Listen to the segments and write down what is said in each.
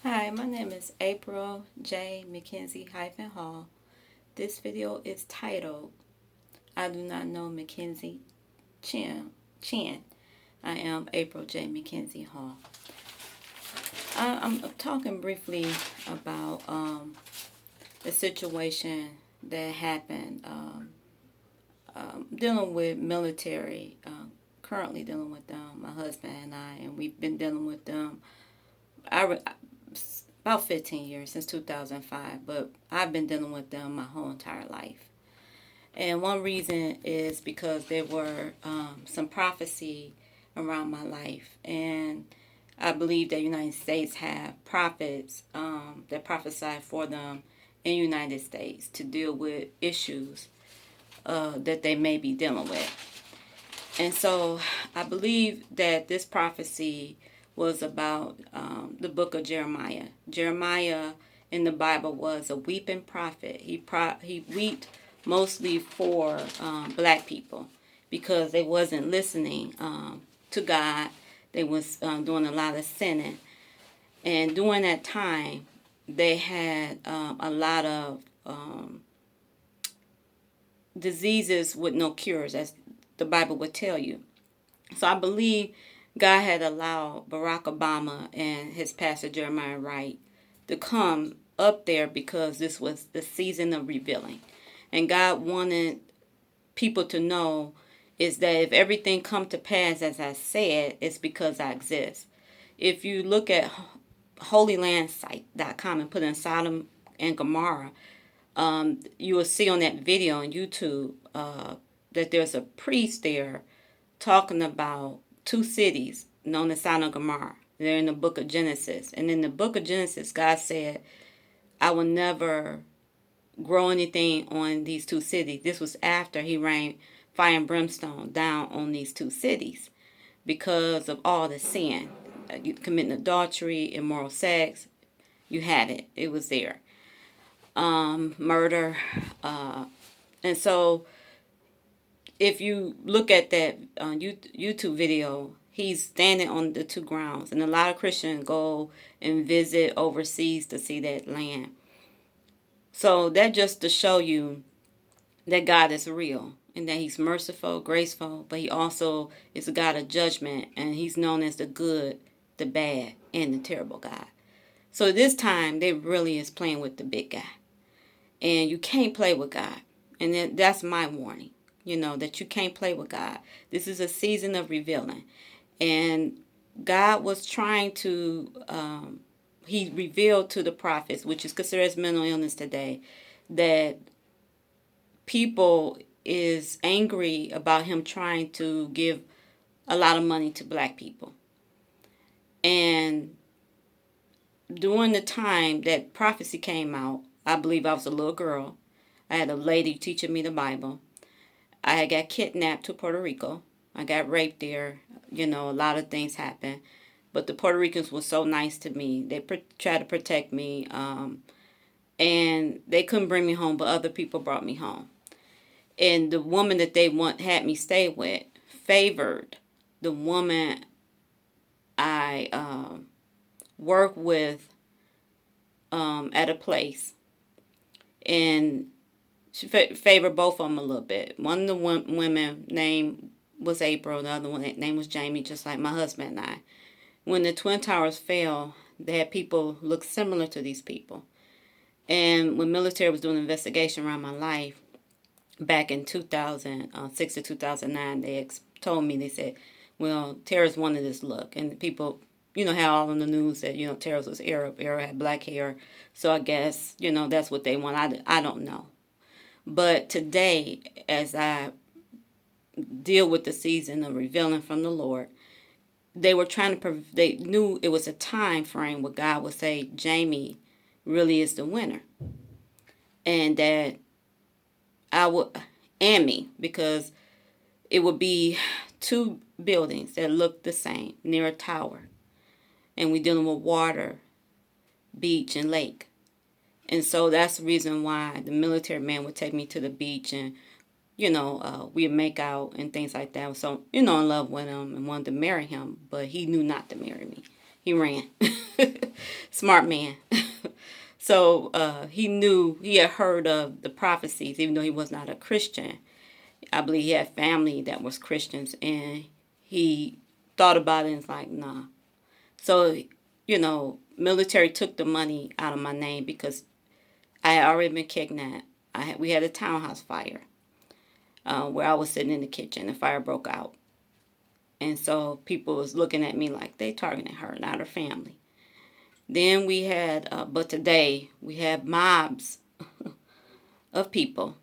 Hi, my name is April J. McKenzie-Hall. This video is titled, I Do Not Know McKenzie Chinn. I am April J. McKenzie-Hall. I'm talking briefly about the situation that happened dealing with military, currently dealing with them, my husband and I, and we've been dealing with them about 15 years, since 2005, but I've been dealing with them my whole entire life. And one reason is because there were some prophecy around my life, and I believe that the United States have prophets that prophesy for them in the United States to deal with issues that they may be dealing with. And so I believe that this prophecy was about the book of Jeremiah. Jeremiah in the Bible was a weeping prophet. He wept mostly for black people because they wasn't listening to God. They was doing a lot of sinning. And during that time, they had a lot of diseases with no cures, as the Bible would tell you. So I believe God had allowed Barack Obama and his pastor Jeremiah Wright to come up there because this was the season of revealing. And God wanted people to know is that if everything come to pass as I said, it's because I exist. If you look at holylandsite.com and put in Sodom and Gomorrah, you will see on that video on YouTube that there's a priest there talking about two cities known as Sodom and Gomorrah. They're in the book of Genesis. And in the book of Genesis, God said, I will never grow anything on these two cities. This was after he rained fire and brimstone down on these two cities because of all the sin. You committing adultery, immoral sex, you had it. It was there. Murder. And so if you look at that YouTube video, he's standing on the two grounds. And a lot of Christians go and visit overseas to see that land. So that just to show you that God is real and that he's merciful, graceful, but he also is a God of judgment, and he's known as the good, the bad, and the terrible God. So this time, they really is playing with the big guy. And you can't play with God. And that's my warning, that you can't play with God. This is a season of revealing. And God was trying to, he revealed to the prophets, which is considered as mental illness today, that people is angry about him trying to give a lot of money to black people. And during the time that prophecy came out, I believe I was a little girl. I had a lady teaching me the Bible. I had got kidnapped to Puerto Rico. I got raped there. A lot of things happened. But the Puerto Ricans were so nice to me. They tried to protect me. And they couldn't bring me home, but other people brought me home. And the woman that they had me stay with favored the woman I worked with at a place. And she favored both of them a little bit. One of the women name was April. The other one name was Jamie, just like my husband and I. When the Twin Towers fell, they had people look similar to these people. And when military was doing an investigation around my life, back in 2006 to 2009, they told me, they said, well, terrorists wanted this look. And people, had all in the news that, terrorists was Arab. Arab had black hair. So I guess, that's what they want. I don't know. But today, as I deal with the season of revealing from the Lord, they were trying to, they knew it was a time frame where God would say, Jamie really is the winner. And that I would, and me, because it would be two buildings that looked the same near a tower. And we're dealing with water, beach, and lake. And so that's the reason why the military man would take me to the beach and, we'd make out and things like that. So, in love with him and wanted to marry him, but he knew not to marry me. He ran. Smart man. So he knew, he had heard of the prophecies, even though he was not a Christian. I believe he had family that was Christians, and he thought about it and was like, nah. So, military took the money out of my name because I had already been kidnapped. We had a townhouse fire where I was sitting in the kitchen. The fire broke out. And so people was looking at me like they targeting her, not her family. Then we had, but today we have mobs of people,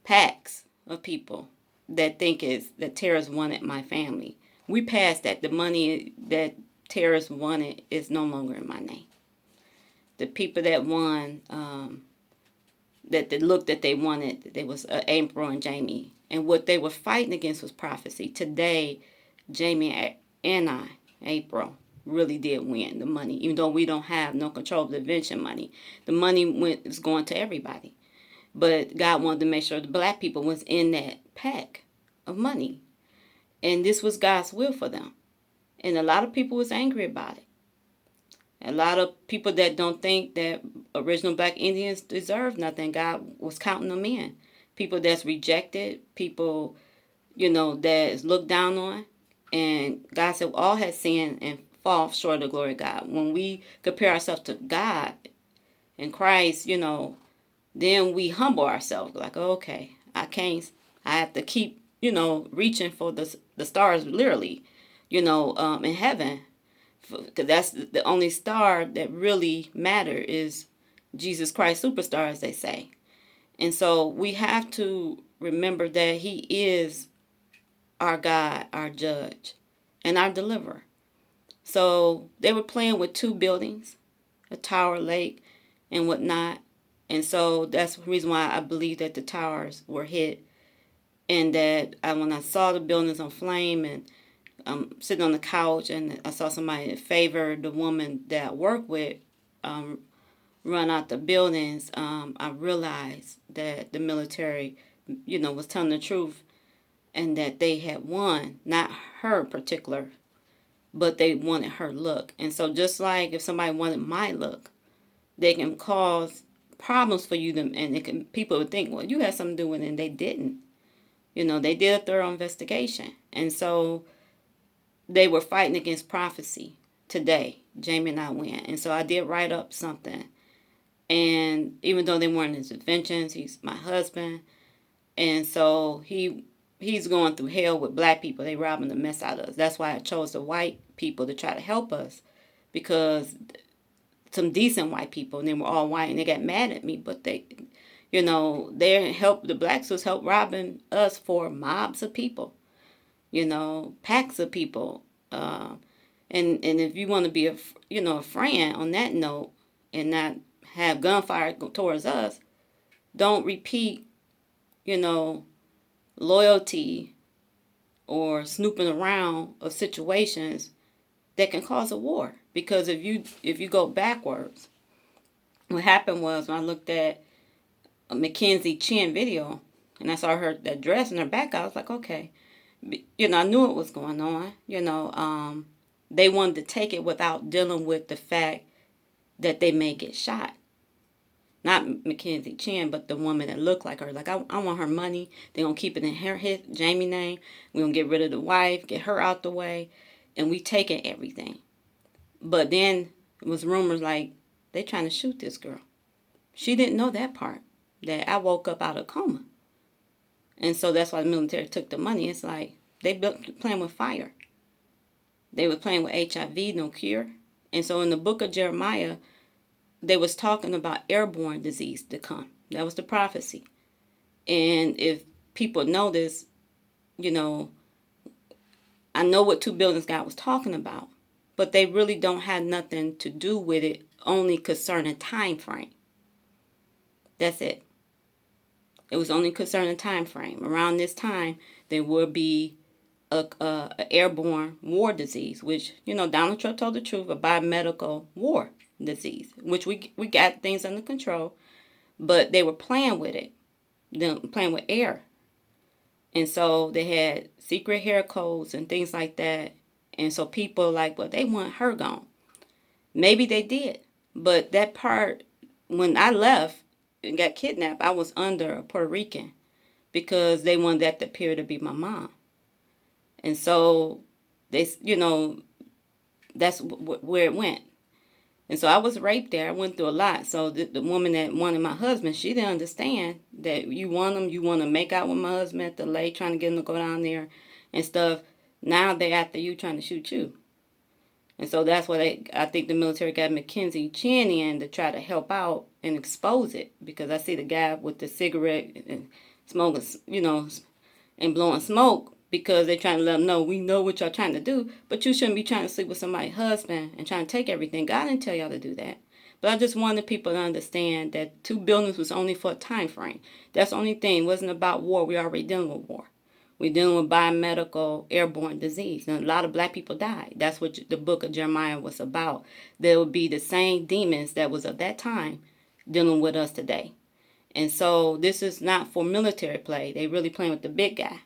packs of people that think that terrorists wanted my family. We passed that. The money that terrorists wanted is no longer in my name. The people that won, that the look that they wanted, there was April and Jamie. And what they were fighting against was prophecy. Today, Jamie and April, really did win the money. Even though we don't have no control of the invention money, the money is going to everybody. But God wanted to make sure the black people was in that pack of money. And this was God's will for them. And a lot of people was angry about it. A lot of people that don't think that original black Indians deserve nothing, God was counting them in. People that's rejected, people, that is looked down on. And God said, all had sinned and fall short of the glory of God. When we compare ourselves to God and Christ, then we humble ourselves. Like, okay, I have to keep, reaching for the stars, literally, in heaven. Because that's the only star that really matter is Jesus Christ Superstar, as they say. And so we have to remember that he is our God, our judge, and our deliverer. So they were playing with two buildings, a tower, lake, and whatnot. And so that's the reason why I believe that the towers were hit. And that when I saw the buildings on flame and sitting on the couch, and I saw somebody that favored the woman that I work with run out the buildings, I realized that the military, was telling the truth, and that they had won, not her particular, but they wanted her look. And so just like if somebody wanted my look, they can cause problems for you, and people would think, well, you had something to do with it, and they didn't. They did a thorough investigation. And so they were fighting against prophecy today. Jamie and I went. And so I did write up something. And even though they weren't his inventions, he's my husband. And so he's going through hell with black people. They robbing the mess out of us. That's why I chose the white people to try to help us. Because some decent white people, and they were all white, and they got mad at me. But they the blacks was help robbing us for mobs of people. Packs of people. And if you want to be a friend on that note and not have gunfire towards us, don't repeat, loyalty or snooping around of situations that can cause a war. Because if you go backwards, what happened was when I looked at a McKenzie Chinn video and I saw that dress in her back, I was like, okay. I knew it was going on. They wanted to take it without dealing with the fact that they may get shot. Not McKenzie Chinn, but the woman that looked like her. Like, I want her money. They're going to keep it in her Jamie name. We're going to get rid of the wife, get her out the way, and we taking everything. But then it was rumors like they trying to shoot this girl. She didn't know that part, that I woke up out of coma. And so that's why the military took the money. It's like they playing with fire. They were playing with HIV, no cure. And so in the book of Jeremiah, they was talking about airborne disease to come. That was the prophecy. And if people know this, I know what two buildings God was talking about. But they really don't have nothing to do with it, only concerning time frame. That's it. It was only concerning time frame. Around this time, there will be a airborne war disease, which, Donald Trump told the truth, a biomedical war disease, which we got things under control, but they were playing with it, playing with air. And so they had secret hair codes and things like that. And so people like, well, they want her gone. Maybe they did. But that part, when I left and got kidnapped, I was under a Puerto Rican because they wanted that to appear to be my mom. And so they, that's where it went. And so I was raped there. I went through a lot. So the woman that wanted my husband, she didn't understand that you want him, you want to make out with my husband at the lake, trying to get him to go down there and stuff. Now they're after you, trying to shoot you. And so that's why I think the military got McKenzie Chinn in to try to help out and expose it. Because I see the guy with the cigarette and smoking, and blowing smoke, because they're trying to let them know, we know what y'all trying to do, but you shouldn't be trying to sleep with somebody's husband and trying to take everything. God didn't tell y'all to do that. But I just wanted people to understand that 2 buildings was only for a time frame. That's the only thing. It wasn't about war. We already dealing with war. We're dealing with biomedical airborne disease. And a lot of black people died. That's what the book of Jeremiah was about. There would be the same demons that was of that time dealing with us today. And so this is not for military play. They really playing with the big guy.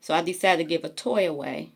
So I decided to give a toy away